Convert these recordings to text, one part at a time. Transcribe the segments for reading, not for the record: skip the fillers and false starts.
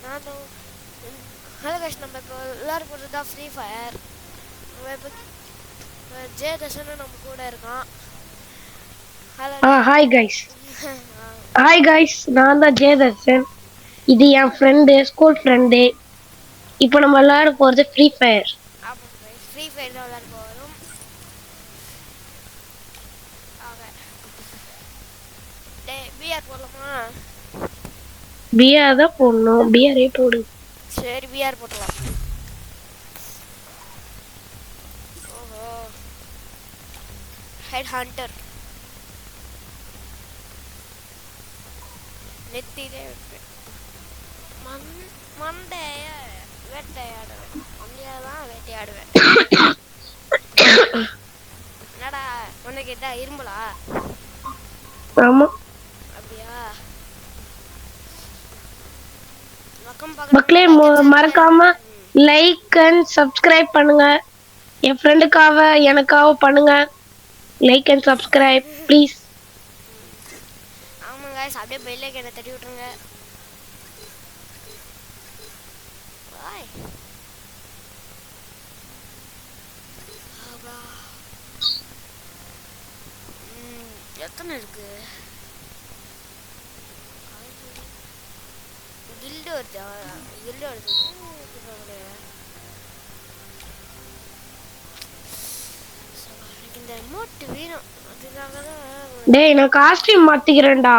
நானும் hello guys, நம்ம இப்போ எல்லாரும் போகிறது தான் ஃப்ரீ ஃபயர். நம்ம இப்போ ஜெயதர்ஷன் நம்ம கூட இருக்கான். Hello hi guys. Hi guys, நான் தான் ஜெயதர்ஷன். இது என் ஃப்ரெண்டு, ஸ்கூல் ஃப்ரெண்டு. இப்போ நம்ம எல்லாரும் போகிறது ஃப்ரீ ஃபயர். ஆமாம் கைஸ், ஃப்ரீ ஃபயர் தான் விளையாட போகிறோம். பிஆர் போடலாமா? பிஆர் தான் போடணும். பிஆரே போடு. சரி, பிஆர் போட்டலாம். ஓஹோ, ஹெட் ஹண்டர் நெத்திலே வைப்பேன். மண்டைய வேட்டையாடுவேன். மண்டையாதான் வேட்டையாடுவேன். என்னடா உனக்கு கேட்டா இரும்பலா? ஆமா அப்படியா? மக்களே, மறக்காம லைக் அண்ட் சப்ஸ்கிரைப் பண்ணுங்க. என் ஃப்ரெண்டுக்காக எனக்காக பண்ணுங்க. Like and subscribe please. ஆமாங்க, அப்படியே பெல் ஐக்கனை தட்டி விட்டுருங்க. எத்தனை இருக்கு? கில்டு வருது. கில்டு வருது. எனக்கு இந்த ரிமோட் வேணும். அதுக்காக தான். டேய், நான் காஸ்டியூம் மாத்திக்கிறேன்டா.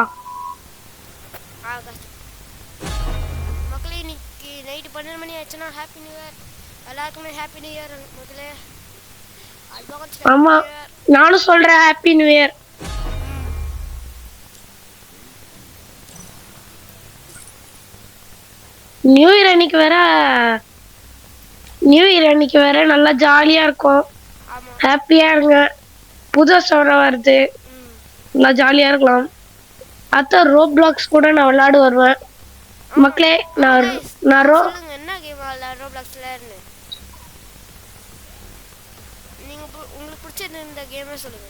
மக்களே, இன்னைக்கு நைட்டு 12 மணி ஆச்சுன்னா ஹாப்பி நியூ இயர். எல்லாருக்குமே ஹாப்பி நியூ இயர். முதல்ல ஆமா, நானும் சொல்றேன் happy new year. New year அன்னைக்கு வேற நல்லா ஜாலியா இருக்கும். ஹாப்பியா இருங்க. புது வருஷம் வருது, நல்லா ஜாலியா இருக்கலாம். அதான் ரோப்ளாக்ஸ் கூட நான் விளையாட வருவேன். மக்களே, நான் என்ன கேம் ரோப்ளாக்ஸ்ல இருந்து நீங்க உங்களுக்கு பிடிச்சது இந்த கேமே சொல்லுங்க.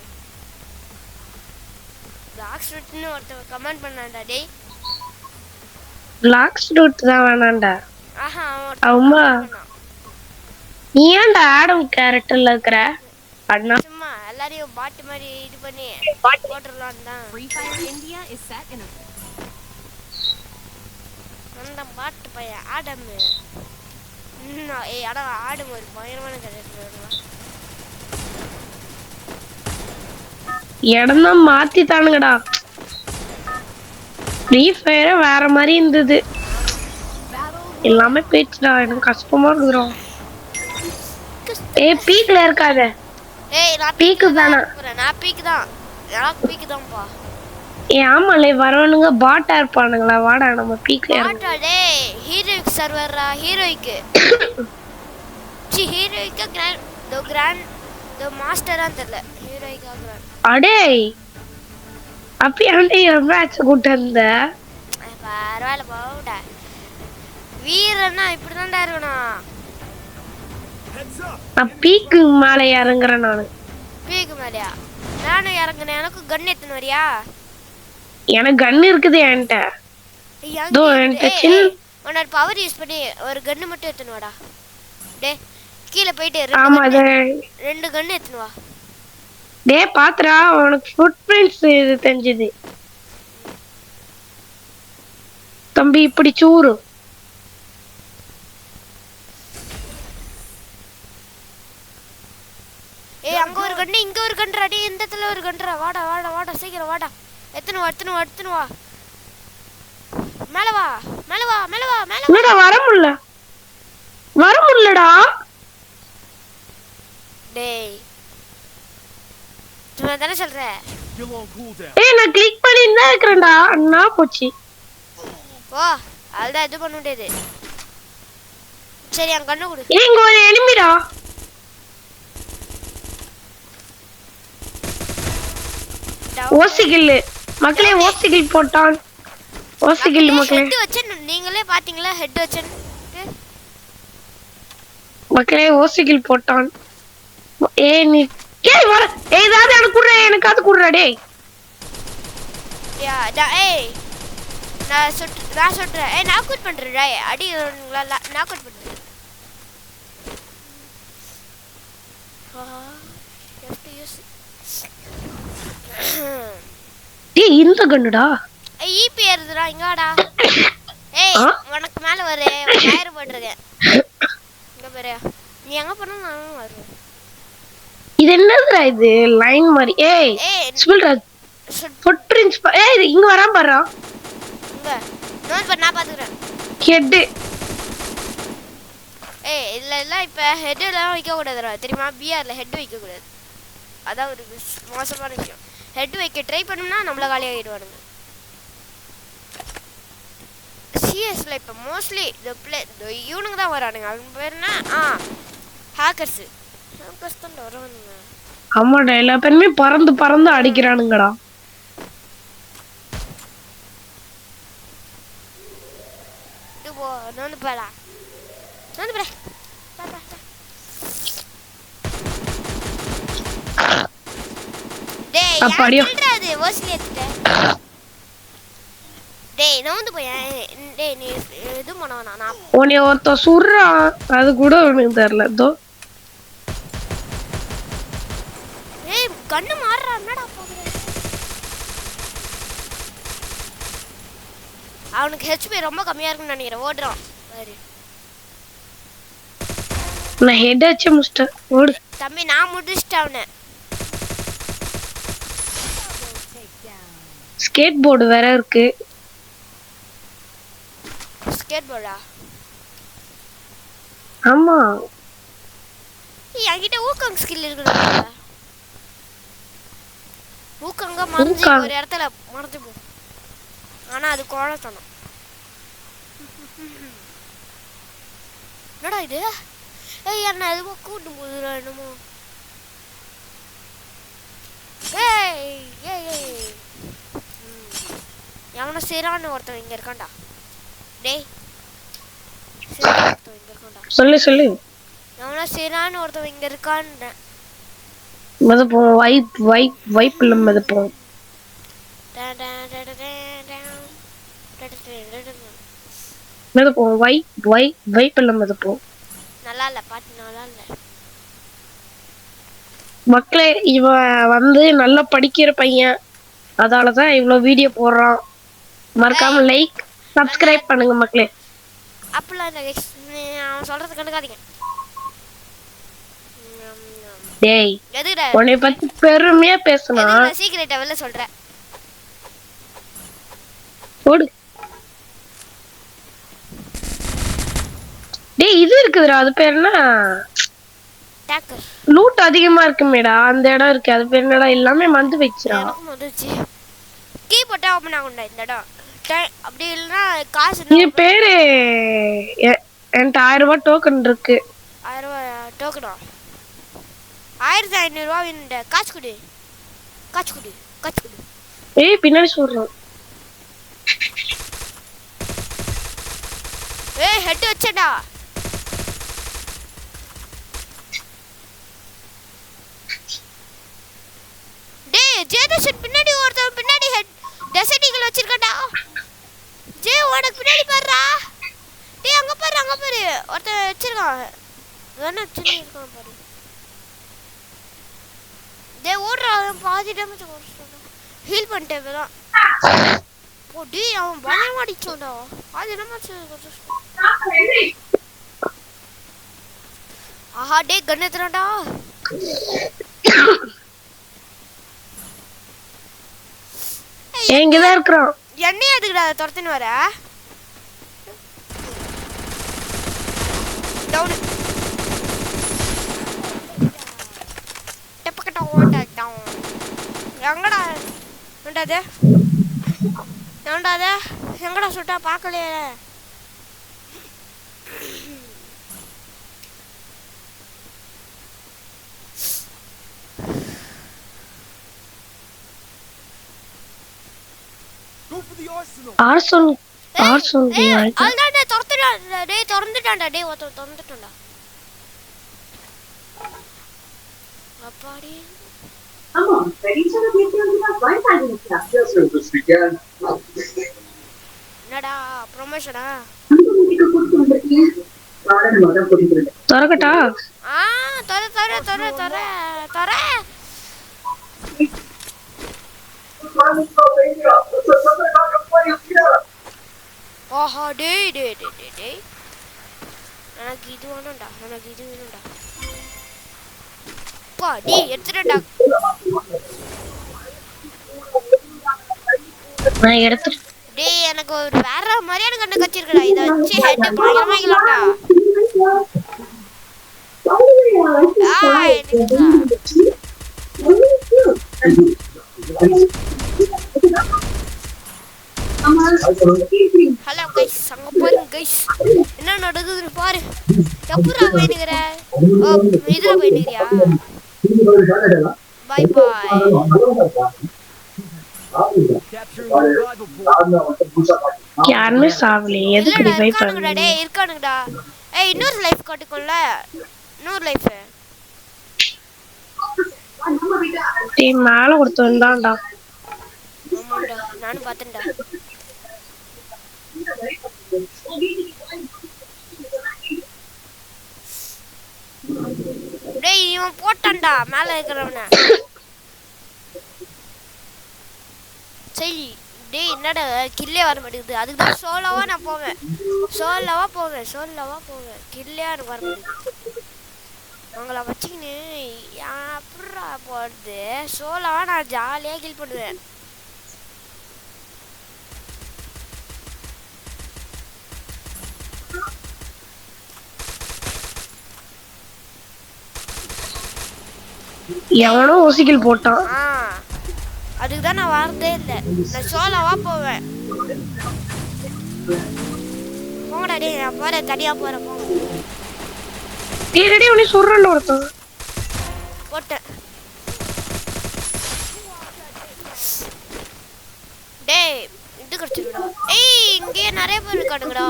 பிளாக்ஸ் ரூட்னு ஒருத்தர் கமெண்ட் பண்ணான்டா. டேய், பிளாக்ஸ் ரூட் தான் வேணாம்டா. ஆஹா, அம்மா, நீ ஏன்டா ஆடம் கேரக்டர்ல இருக்கிற? அண்ணா சும்மா எல்லாரையும் பாட்டு மாதிரி இது பண்ணி போட்டுடலாம் தான். அந்த பாட்டு பையன் ஆடம். ஏய், ஆடம் ஆடும் ஒரு பயங்கரமான கேரக்டர். இடம் தான் மாத்தி தானுங்கடா. ஃப்ரீ ஃபயர் வேற மாதிரி இருந்தது. எல்லாமே போயிடுச்சுடா. எனக்கு கஷ்டமா இருக்குறோம். ஏய், பீக்ல இருக்காத. ஏய், நான் பீக்கு தானா? நான் பீக் தான். எனக்கு பீக் தான்ப்பா. ஏய், ஆமாலே, வரவனுங்க பாட்டா இருப்பானுங்களா? வாடா நம்ம பீக்ல இறங்க. பாட்டா? டேய், ஹீரோயிக் சர்வரா? ஹீரோயிக் சி ஹீரோயிக்கா கிராண்ட் மாஸ்டரா தெரியல. ஹீரோயிக்கா கிராண்ட். அடேய், அப்பயாண்டே மேட்ச் கூட்டி வந்த? பரவாயில்ல போடா. வீரன்னா இப்படிதான்டா இருக்கணும். நான் பீக்கு மேல இறங்குறேன். நானு பீக்கு மேலயா? நானும் இறங்குனேன். எனக்கு கன் எத்தனை வரியா? எனக்கு கன் இருக்குது என்கிட்ட. உன்னோட பவர் யூஸ் பண்ணி ஒரு கன்னு மட்டும் எத்தனை வாடா. டே, கீழே போயிட்டு ரெண்டு கன்னு எத்தனை வா. டே, பாத்துறா, உனக்கு ஃபுட் பிரிண்ட்ஸ் இது தெரிஞ்சது தம்பி. இப்படி சூறு. ஏய், அங்க ஒரு கண்ணு, இங்க ஒரு கன்றா. டேய், இந்த இடத்துல ஒரு கன்றா. வாடா வாடா வாடா, சீக்கிரம் வாடா. எத்தனை வா. மேல வா. என்னடா வர முடியலடா. டேய், சும்மா தானே சொல்ற. ஏய், நான் கிளிக் பண்ணி தான் இருக்கறேன்டா. அண்ணா போச்சு. ஓ, அதுதான் இது பண்ண முடியாது. சரி, அங்க கண்ணு கொடு. ஏய், இங்க ஒரு எனிமிடா. ஓசிகில் மக்களே, ஓசிகில் போட்டான். ஓசிகில் மக்களே, ஹெட் வச்சு நீங்களே பாத்தீங்களா? ஹெட் வச்சு மக்களே, ஓசிகில் போட்டான். ஏய், நீ வர. ஏய், ஏதாவது எனக்கு குடுறா. எனக்கு அது குடுறா. டேய், யா டா. ஏய், நான் சுட்டுறேன். Knock out பண்றேன்டா. அடி நாக் அவுட் பண்றேன். டேய் இந்த கண்ணுடா. ஈபி ஏறுதுடா இங்கடா. ஏய் உனக்கு மேல ஒரு ஃபயர் போட்டுருக்கேன். இங்க பாரு. நீ எங்க போனா நானும் வருவேன். இது என்னதுடா இது லைன் மாதிரி? ஏய் ஸ்பில்ராஜ் ஃபுட்பிரிண்ட்ஸ். ஏய் இங்க வராம பாறா. இங்க நோட் பண்ண நான் பாத்துக்கறேன். ஹெட். ஏய் இல்ல இப்ப ஹெட்லாம் வைக்க கூடாதுடா. தெரியுமா? பிஆர்ல ஹெட் வைக்க கூடாது. அதான் ஒரு மோசமான விஷயம். ஹெட் வைக்க ட்ரை பண்ணோம்னா நம்மள காலி ஆயிடுவானுங்க. சிஎஸ்ல இப்ப மோஸ்ட்லி இவனுங்க தான் வரானுங்க. அவங்க பேர் என்ன? ஹேக்கர்ஸ் தான் வரானுங்க. ஆமாடா எல்லா பேருமே பறந்து பறந்து அடிக்கிறானுங்கடா. போ நோந்து போடா. நோந்து போடா. டேய் யாருடா அது ஓஸ்லி ஏத்திட்ட? டேய் நோந்து போய். டேய் நீ இது பண்ணவனா? நான் உன்னை ஒருத்த சுடுறான். அது கூட எனக்கு தெரியல. தோ ஏய் கண்ணு மாறறா. என்னடா போகுது? அவனுக்கு ஹெச்பி ரொம்ப கம்மியா இருக்குன்னு நினைக்கிறேன். ஓடுறான் பாரு. நான் ஹெட் அடிச்சு முடிச்சிட்டேன். ஓடு தம்பி. நான் முடிச்சிட்டேன் அவனை. ஸ்கேட் போர்டு வேற இருக்கு. ஸ்கேட் போர்டா? ஆமா. என்கிட்ட ஊக்கங் ஸ்கில் இருக்குடா. ஊக்கங்க மறைஞ்சு ஒரு இடத்துல மறைஞ்சு போ. ஆனா அது கோழத்தனம். என்னடா இது? ஏய் என்ன எதுவோ கூட்டு போகுதுடா என்னமோ. ஏய் ஏய் ஏய் எவனோ சிரான்னு ஒருத்தன் இங்க இருக்கான்டா. டேய் சிரான்னு ஒருத்தன் இங்க இருக்கான்டா. சொல்லு எவனோ சிரான்னு ஒருத்தன் இங்க இருக்கான்னு. மதப்போம் வைப் இல்ல மதப்போம். மதப்போம் வைப் இல்ல மதப்போம். நல்லா இல்ல பாட்டு. நல்லா இல்ல மக்களே. இவன் வந்து நல்லா படிக்கிற பையன். அதாலதான் இவ்வளவு வீடியோ போடுறான். மறக்காம லைக் சப்ஸ்கிரைப் பண்ணுங்க மக்களே. அப்பலாம் இல்ல. அவன் சொல்றது கண்டுக்காதீங்க. டேய் உன்னை பத்தி பெருமையா பேசுனா சீக்ரெட் வெளில சொல்றேன். ஓடு. டேய் இது இருக்குதுடா. அது பேர் என்ன? டேக்கர். லூட் அதிகமா இருக்குமேடா. அந்த இடம் இருக்கு. அது பேர் என்னடா? எல்லாமே மந்து வச்சிரா. எனக்கு வந்துச்சு. கீ போட்டா ஓபன் ஆகும்டா இந்த இடம். அப்படி இல்லனா காசு. இது பேரு என்கிட்ட 1000 ரூபாய் டோக்கன் இருக்கு. 1000 ரூபாய் டோக்கனா? 1500 ரூபாய் வேணும்டா. காசு கொடு. ஏய் பின்னாடி சொல்றேன். ஏய் ஹெட் வச்சடா. டேய் ஜேதேஷன் பின்னாடி ஒருத்தன் பின்னாடி ஹெட் டெசர்டிகல் வச்சிருக்கடா. ஜே உனக்கு பின்னாடி பாருடா. டேய் அங்க பாரு ஒருத்தன் வச்சிருக்கான். வேணா சின்ன இருக்கான் பாரு. டேய் ஓடுறா. பாதி டேமேஜ் கொடுத்துட்டான். ஹீல் பண்ணிட்டேன் இப்பதான். ஓ டேய் அவன் பயமா அடிச்சான்டா. பாதி டேமேஜ் கொடுத்துட்டான். ஆஹா டேய் கன் எடுத்துறான்டா. எங்கதான் இருக்கறான்? என்னைய அதுக்குடா துரத்தின்னு வர? டவுன். டப்பக்கட்ட ஓட்டாட்டான். எங்கடா உண்டாதே? எங்கடா சுட்டா பார்க்கலையே. ஆர்சனல் அல்டாடே தொரந்துட்டான்டா. டேய் தொரந்துட்டான்டா. டேய் ஒருத்தன் தொரந்துட்டான்டா. அப்பாடி. Come on, ready to get you without Wi-Fi in the this weekend. என்னடா ப்ரொமோஷனா? திறக்கட்டா? ஆ தொற தொற தொற தொற தொற. ஓஹோ டேய் டேய் டேய் டேய் டேய். எனக்கு இது வேணும்டா, எனக்கு இது வேணும்டா. பா டேய் எடுத்துடா. நான் எடுத்துட்டு டேய் எனக்கு ஒரு வேற மாதிரியான கண்ணு கச்சிருக்கடா. இதை வச்சு ஹெட் பயங்கரமா வைக்கலாம்டா. ஹலோ கைஸ், அங்க பாருங்க கைஸ் என்ன நடக்குதுன்னு பாரு. எப்படா போயினுக்கிற? ஓ இதுல போயினுக்கிறியா? பாய் பாய். யாருமே சாவலையே, எதுக்கு நீ போய் இருக்கானுங்கடா. டேய் இருக்கானுங்கடா. ஏய் இன்னொரு லைஃப் காட்டுக்கும்ல, இன்னொரு லைஃப். டேய் மேல கொடுத்து வந்தான்டா. ஆமாண்டா நானும் பார்த்தேன்டா. டேய் இவன் போட்டான்டா மேல இருக்கிறவன. சரி டேய் என்னடா கில்லே வர மாட்டேங்குது. அதுக்கு தான் சோலோவா நான் போவேன். சோலோவா போவேன். கில்லே எனக்கு வர மாட்டேங்குது. அவங்கள வச்சுக்கின்னு எப்படா போகிறது? சோலோவா நான் ஜாலியாக கில் பண்ணுவேன். எவனோ ஓசிக்கில் போட்டான். அதுக்கு தான் நான் வரதே இல்லை. நான் சோலோவா போவேன். போங்கடா டேய், நான் போறேன், தனியா போறேன். போங்க. டேய் உன்னை சொல்றேன்டா ஒருத்தன். போட்டேன். டேய் இது கிடைச்சிருடா. ஏய் இங்கே நிறைய பேர் இருக்கானுங்கடா.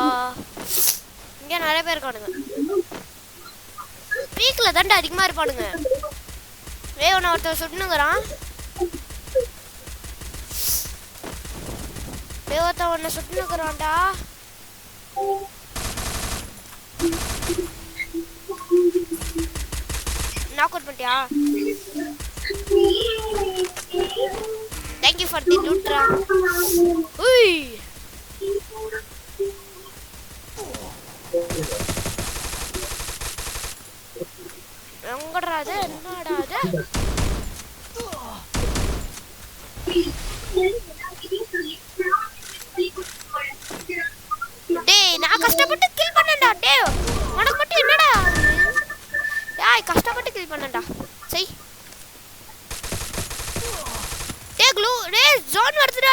பீக்ல தான்டா அதிகமா இருப்பானுங்க. ஏய் உன்னை ஒருத்தன் சுட்டுனுங்கிறான். ஒருத்தன் உன்னை சுட்டுனுங்கிறான்டா. நாக் அவுட் பண்ணிட்டியா? தேங்க் யூ ஃபார் தி லூட்ரா. உய் எங்கடா அது? என்னடா அது? டேய் நான் கஷ்டப்பட்டு கில் பண்ணேன்டா. டேய் உனக்கு மட்டும் என்னடா? டேய் கஷ்டப்பட்டு கில் பண்ணேன்டா. சரி டேய் க்ளூ. டேய் ஜோன் வருதுடா.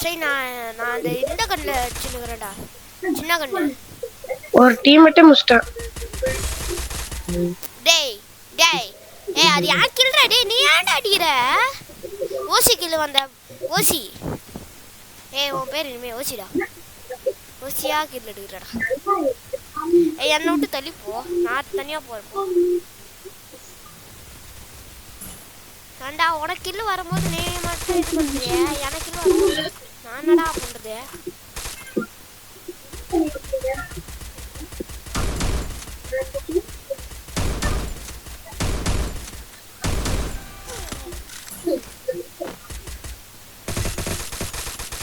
சரி நான் அந்த இந்த கண்ணில் வச்சுருக்கிறேன்டா. சின்ன கண்ணு ஒரு டீம்மேட்டே முடிச்சிட்டான். டேய் அது யார் கில்றா? டேய் நீ ஏன்டா அடிக்கிற? ஓசி கில் வந்த ஓசி. ஏய் உன் பேர் இனிமே ஓசிடா. ஓசியா கில் எடுக்கிறடா. ஏய் என்னை விட்டு தள்ளி போ, நான் தனியா போறேன். ஏண்டா உனக்கு கில் வரும்போது நீ மட்டும் இது பண்ணுறிய, எனக்கு கில் வரும்போது நான் என்னடா பண்றது?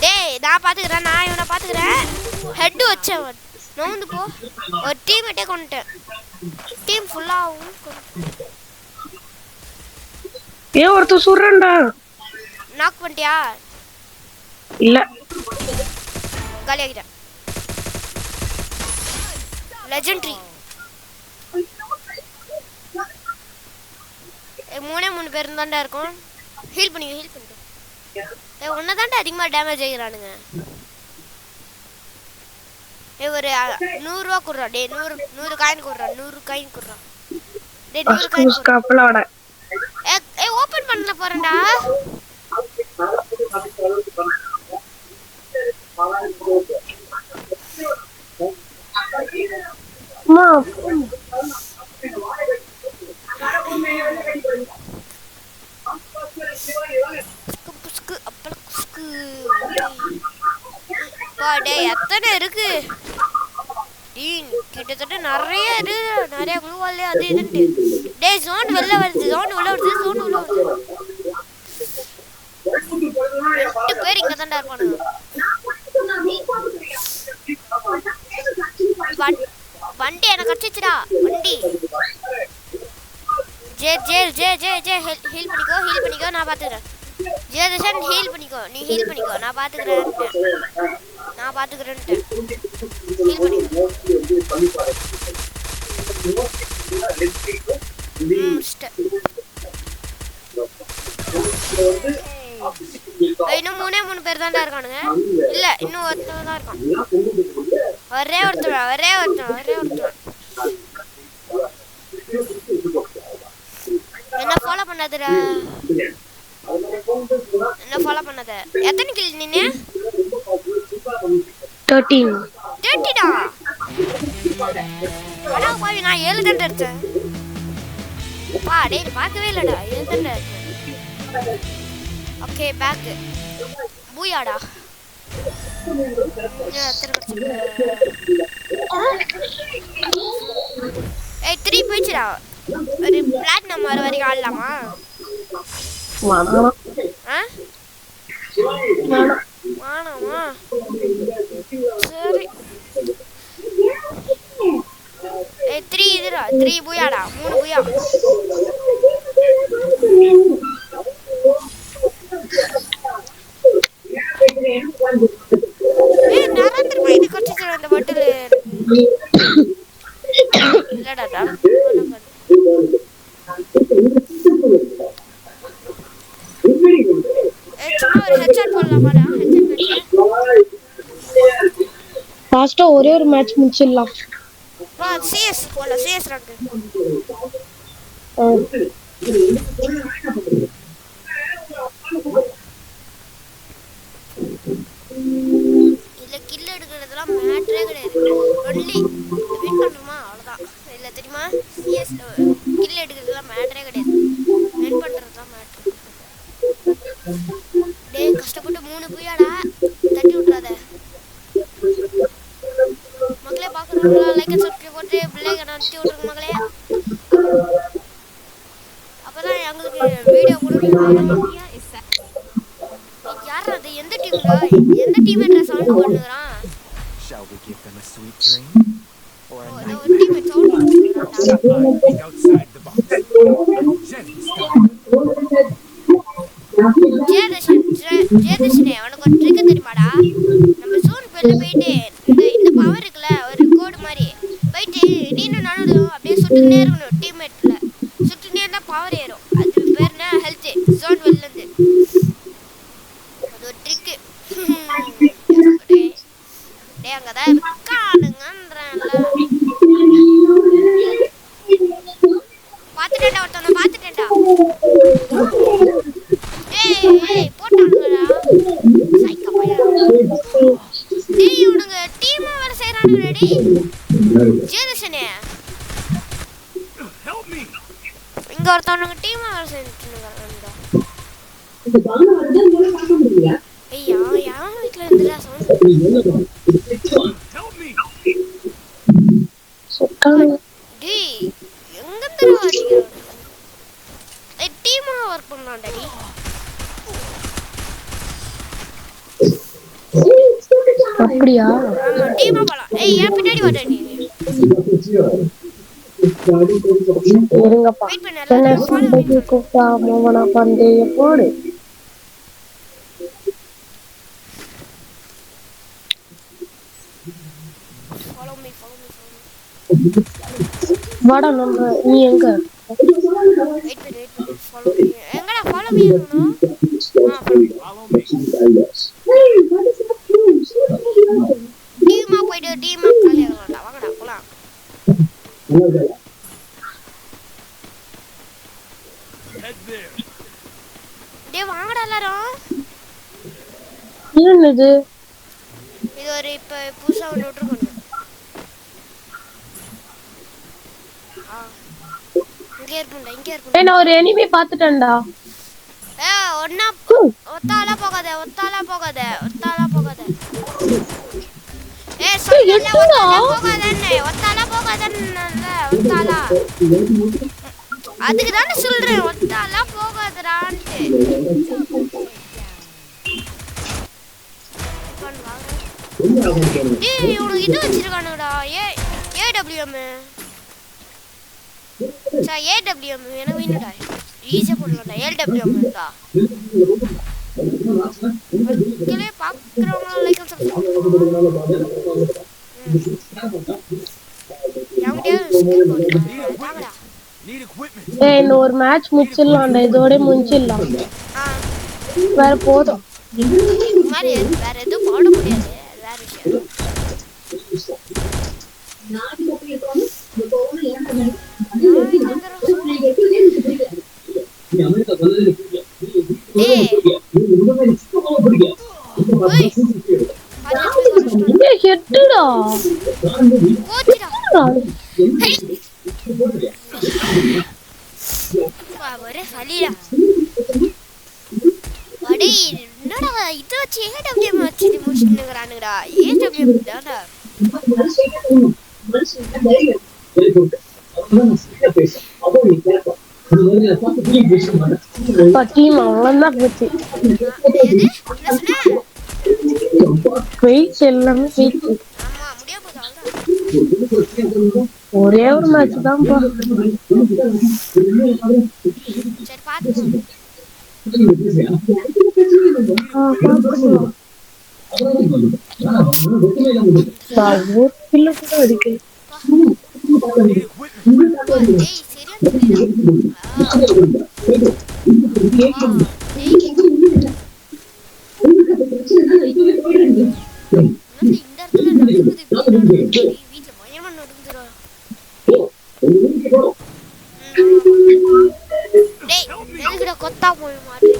டேய் நான் பாத்துக்கிறேன், நான் இவனை பாத்துக்கிறேன். ஹெட் வச்சேன், நோந்து போ. ஒரு டீம்மேட்டே கொண்டுட்டேன். டீம் ஃபுல்லாகவும் ஒருத்தர் சுடுறேன்டா. நாக் பண்ணிட்டியா? இல்ல காலியாகிட்டேன். லெஜெண்டரி. மூணு பேர் தான்டா இருக்கும். ஹீல் பண்ணிட்டு ஒன்றை தான்டா அதிகமாக டேமேஜ் ஆகிறானுங்க. ஒரு 100 ரூபா கொடுறா. டே 100 காயின் கொடுறா. 100 காயின் கொடுறா. டே 100 காயின். ஏய் ஓபன் பண்ண போறேன்டா. அம்மா புஸ்கு அப்பளம் புஸ்கு. பா டேய் எத்தனை இருக்கு? கிட்டத்தட்ட நிறைய இருக்கு. நிறைய குழுவாலே அது இதுன்ட்டு. டேய் ஜோன் வெளில வருது, ஜோன் உள்ள வருது, ஜோன் உள்ள வருது. 2 பேர் இங்க தான்டா இருப்பானுங்க. வண்டி எனக்கு அடிச்சிச்சுடா வண்டி. ஜே ஜே ஜே ஜே ஜே ஹீல் பண்ணிக்கோ நான் பாத்துக்கிறேன். ஜே தர்ஷன் ஹீல் பண்ணிக்கோ, நீ ஹீல் பண்ணிக்கோ, நான் பாத்துக்கிறேன். ஹீல் பண்ணிக்கோ. இன்னும் 3 பேர் தான்டா இருக்கானுங்க. இல்ல இன்னும் ஒருத்தன் தான் இருக்கான். ஒரே ஒருத்தன். என்ன ஃபாலோ பண்ணாதடா. எத்தனை கில் நின்னு? 30 டா. அடா பாவி, நான் 7 தான் எடுத்தேன். பா டேய் பார்க்கவே இல்லடா, 7 தான் எடுத்தேன். ஓகே பேக் பூயாடா. ஏய் 3 போயிடுச்சுடா. ஒரு பிளாட்டினம் வர வரைக்கும் ஆடலாமா? வாணாமா? சரி. ஏய் 3 இதுடா, 3 பூயாடா, 3 பூயா. ஏய் நரேந்திர பாய் இது கொச்சிச்சு அந்த பாட்டில். இல்லடா சும்மா ஒரு ஹெட்ஷாட் போடலாமாடா? லாஸ்டா ஒரே ஒரு மேட்ச் முடிச்சிடலாம். வா சிஎஸ் போல, சிஎஸ் ரேங்க். இல்ல கில் எடுக்கிறதுலாம் மேட்டரே கிடையாது. ஒன்லி வின் பண்றோமா அவ்வளவுதான். இல்ல தெரியுமா, சிஎஸ் கில் எடுக்கிறதுலாம் மேட்டரே கிடையாது. வின் பண்றது தான் மேட்டர். டேய் கஷ்டப்பட்டு 3 பூயாடா, தட்டி விட்டுறாத. மக்களே பாக்குறவங்களா லைக் அண்ட் சப்ஸ்கிரைப் போட்டு பெல் ஐகானை அழுத்தி விட்டுருங்க மக்களே. அப்பதான் எங்களுக்கு வீடியோ கொடுக்கணும். யாரா அது? எந்த டீம்டா? எந்த டீம்மேட்ல சவுண்ட் பண்ணுறான்? Shall we give them a sweet dream or a no teammate sound பண்ணுறான். outside the box? Jenny style. ஜெயதர்ஷனே உனக்கு ஒரு ட்ரிக் தெரியுமாடா? நம்ம சோன் வெளில போயிட்டு இந்த பவர் இருக்குல்ல, ஒரு கோடு மாதிரி போயிட்டு நீனும் நானும் அப்படியே சுட்டுக்கிட்டே இருக்கணும். டீம்மேட்ல சுட்டுக்கிட்டே இருந்தா பவர் ஏறும். அது பேர் என்ன? ஹெல்த். ஜோன் வெளில இருந்து அது ஒரு ட்ரிக்கு. டேய் அங்கதான் இருக்கானுங்கன்றேன்ல. பாத்துட்டேன்டா, ஒருத்தவனை பாத்துட்டேன்டா. ஏய் போட்டானுங்கடா சைக்கோ பையா. டேய் இவனுங்க டீமா வேற செய்றானுங்கடா. டேய் ஜெயதர்ஷனே Help me. இங்க ஒருத்தவனுங்க டீமா வேற செய்றானுங்க. ஏய் யார் வீட்ல இருந்துடா சவுண்ட்? Help me. டேய் எங்க இருந்து வரீங்க? ஏய் டீமா வர்க் பண்ணலாம்டா. டேய் அப்படியா? ஆமா டீமா போலாம். ஏய் ஏன் பின்னாடி வர நீ? இருங்கப்பா. வெயிட் பண்ணு, எல்லாரும் ஃபாலோ மீ. கூப்பிட்டா மோகனா பந்தய போடு. Follow me. வாடா நம்ம நீ எங்க? வெயிட் பண்ணு. Follow me. எங்கடா ஃபாலோ மீ இருக்கணும்? Follow me. டீமா போய்டு, டீமா காலி ஆகலாம்டா. வாங்கடா போலாம். Head there. டேய் வாங்கடா எல்லாரும். என்னது? இது ஒரு இப்ப புதுசா ஒன்று விட்டுருக்கோம். இங்கே இருப்போம்டா இங்கே இருப்போம். ஏய் நான் ஒரு எனிமி பார்த்துட்டேன்டா. ஒன்னா ஒத்தாலா போகாத ஒத்தாலா போகாத ஒத்தாலா போகாத. சொன்னல ஒத்தாலா போகாதன்னு ஒத்தாலா போகாதன்னு ஒத்தாலா. அதுக்கு தானே சொல்றேன் ஒத்தாலா போகாதடான்ட்டு. டேய் உனக்கு இது வச்சிருக்கானுடா ஏடபிள்யூஎம். ஏடபிள்யூஎம் எனக்கு வேணும்டா. ஈஸியா போடலாம்டா ஏடபிள்யூஎம் இருக்கா. கிளே பாக்குறவங்க லைக் சப்ஸ்கிரைப் பண்ணுங்க. ஏய் இந்த ஒரு மேட்ச் முடிச்சிடலாம்டா. இதோட முடிச்சிடலாம். வேற போதும். மாதிரி வேற எதுவும் போட முடியாது. வேற விஷயம். ஹெட்டுடா ஒரே சளிடா. அடே என்னடா இது வச்சு ஏடபிள்யூஎம் வச்சு முடிச்சுட்டுங்கறானுங்கடா. ஏடபிள்யூஎம் தான்டா. டீம் அவ்வளோதான் போச்சு. வெயிட்ஸ் எல்லாமே வெயிட். ஒரே ஒரு மேட்ச் தான் பா. சரி பாத்துக்கோ. கொத்தா போய் மாட்டேன்.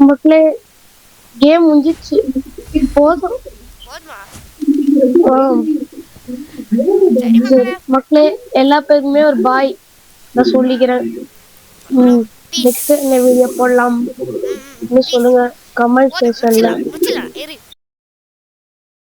மக்களே கேம் முடிஞ்சிச்சு. போதும் மக்களே. எல்லா பேருக்குமே ஒரு பாய் நான் சொல்லிக்கிறேன். நெக்ஸ்ட் என்ன வீடியோ போடலாம் சொல்லுங்க கமெண்ட் செக்ஷன்ல.